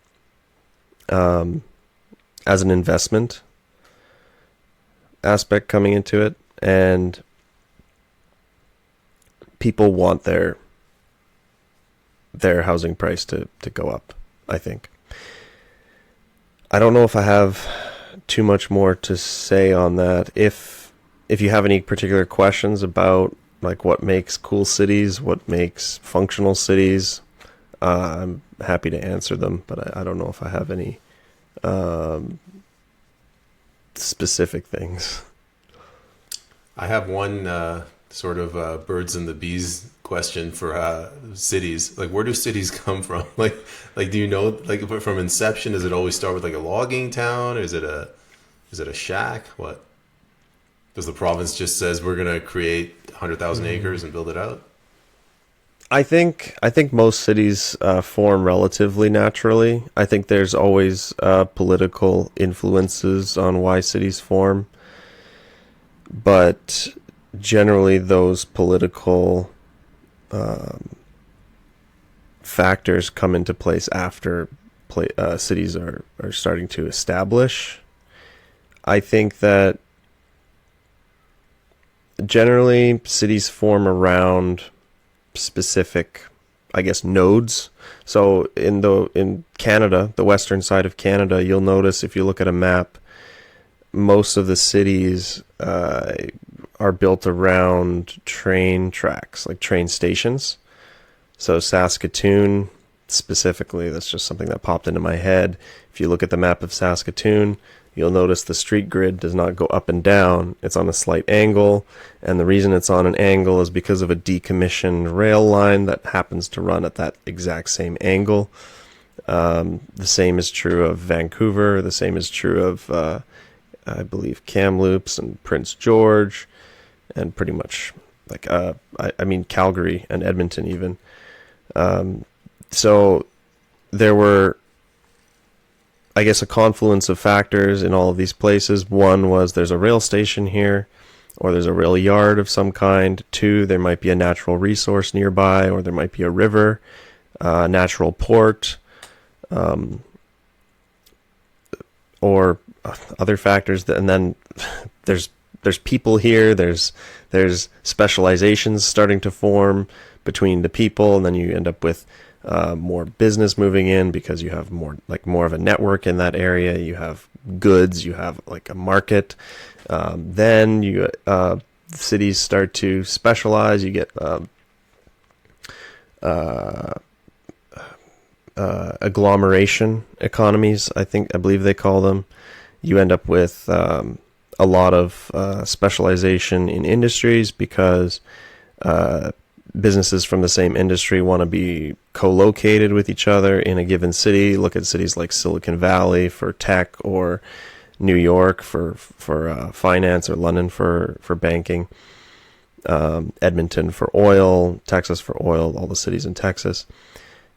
investment aspect coming into it, and people want their housing price to go up, I think. I don't know if I have too much more to say on that. If you have any particular questions about like what makes cool cities, what makes functional cities, I'm happy to answer them, but I don't know if I have any specific things. I have one sort of birds and the bees question for cities. Like, where do cities come from? Like do you know, like, from inception, does it always start with like a logging town? Or is it a shack? What? Does the province just says we're gonna create 100,000 acres and build it out? I think most cities form relatively naturally. I think there's always political influences on why cities form, but generally those political factors come into place after cities are starting to establish. I think that generally cities form around specific, I guess, nodes. So in Canada, the western side of Canada, you'll notice if you look at a map, most of the cities are built around train tracks, like train stations. So Saskatoon specifically, that's just something that popped into my head. If you look at the map of Saskatoon, you'll notice the street grid does not go up and down. It's on a slight angle, and the reason it's on an angle is because of a decommissioned rail line that happens to run at that exact same angle. The same is true of Vancouver. The same is true of, I believe, Kamloops and Prince George, and pretty much, like, I mean, Calgary and Edmonton even. So there were, I guess, a confluence of factors in all of these places. One was there's a rail station here, or there's a rail yard of some kind. Two, there might be a natural resource nearby, or there might be a river, natural port, or other factors. And then there's people here. There's specializations starting to form between the people, and then you end up with more business moving in because you have more of a network in that area. You have goods, you have like a market. Then you cities start to specialize. You get agglomeration economies, I believe they call them. You end up with a lot of specialization in industries because businesses from the same industry want to be co-located with each other in a given city. Look at cities like Silicon Valley for tech, or New York for finance, or London for banking, Edmonton for oil, Texas for oil, all the cities in Texas.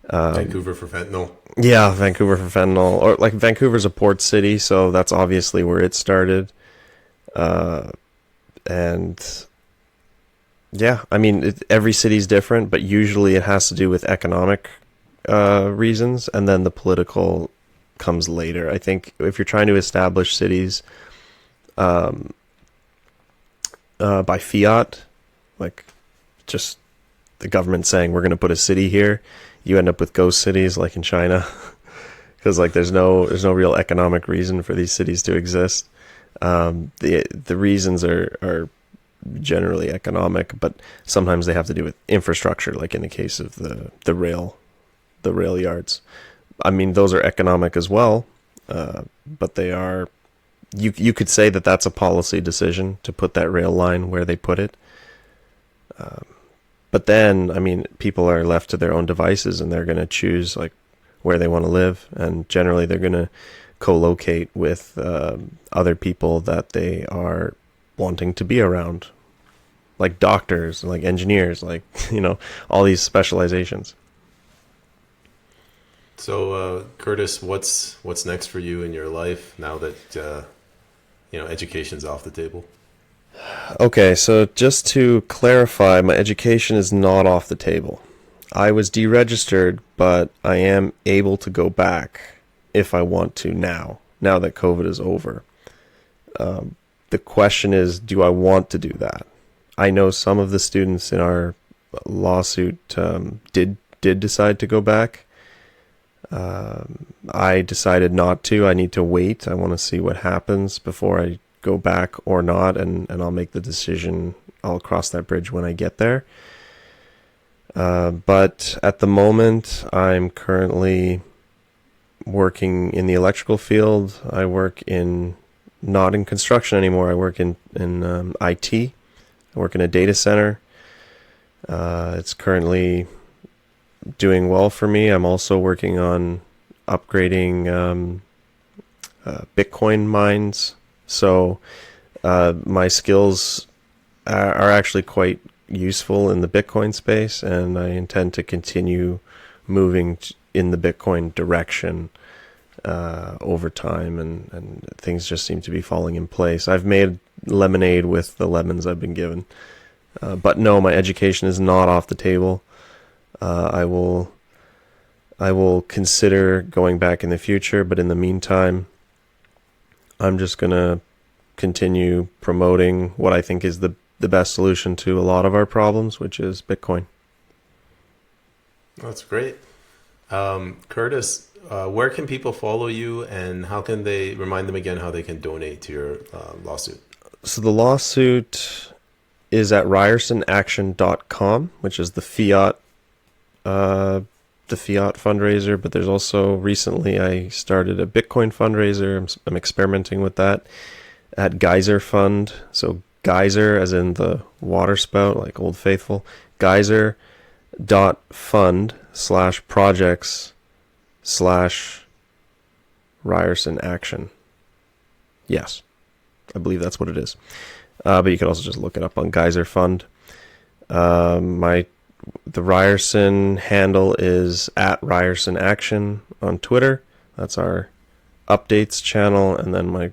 Vancouver for fentanyl. Yeah, Vancouver for fentanyl, or like Vancouver's a port city, so that's obviously where it started. And yeah, I mean, every city's different, but usually it has to do with economic reasons, and then the political comes later. I think if you're trying to establish cities by fiat, like just the government saying we're going to put a city here, you end up with ghost cities like in China, because like there's no real economic reason for these cities to exist. The reasons are generally economic, but sometimes they have to do with infrastructure, like in the case of the rail yards. I mean, those are economic as well, but they are. You could say that that's a policy decision to put that rail line where they put it. But then, I mean, people are left to their own devices, and they're going to choose like where they want to live, and generally they're going to co-locate with other people that they are wanting to be around, like doctors, like engineers, like all these specializations. So, Curtis, what's next for you in your life now that education's off the table? Okay, so just to clarify, my education is not off the table. I was deregistered, but I am able to go back if I want to now that COVID is over. The question is, do I want to do that? I know some of the students in our lawsuit did decide to go back. I decided not to. I need to wait. I want to see what happens before I go back or not, and I'll make the decision. I'll cross that bridge when I get there. But at the moment, I'm currently working in the electrical field. I work not in construction anymore. I work in IT. I work in a data center. It's currently doing well for me. I'm also working on upgrading Bitcoin mines. So my skills are actually quite useful in the Bitcoin space, and I intend to continue moving in the Bitcoin direction over time, and things just seem to be falling in place. I've made lemonade with the lemons I've been given. But no, my education is not off the table. I will consider going back in the future, but in the meantime, I'm just going to continue promoting what I think is the best solution to a lot of our problems, which is Bitcoin. That's great. Curtis, where can people follow you, and how can they remind them again how they can donate to your lawsuit? So the lawsuit is at ryersonaction.com, which is the fiat fundraiser, but there's also recently I started a Bitcoin fundraiser. I'm experimenting with that at Geyser Fund. So Geyser as in the water spout, like Old Faithful. Geyser.fund/projects/Ryerson Action. Yes, I believe that's what it is. But you can also just look it up on Geyser Fund. The Ryerson handle is at Ryerson Action on Twitter. That's our updates channel, and then my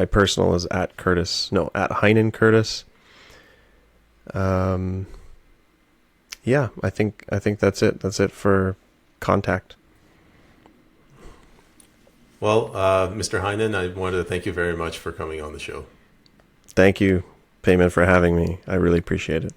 personal is at Heinen Curtis. Yeah, I think that's it. That's it for contact. Well, Mr. Heinen, I wanted to thank you very much for coming on the show. Thank you, Payman, for having me. I really appreciate it.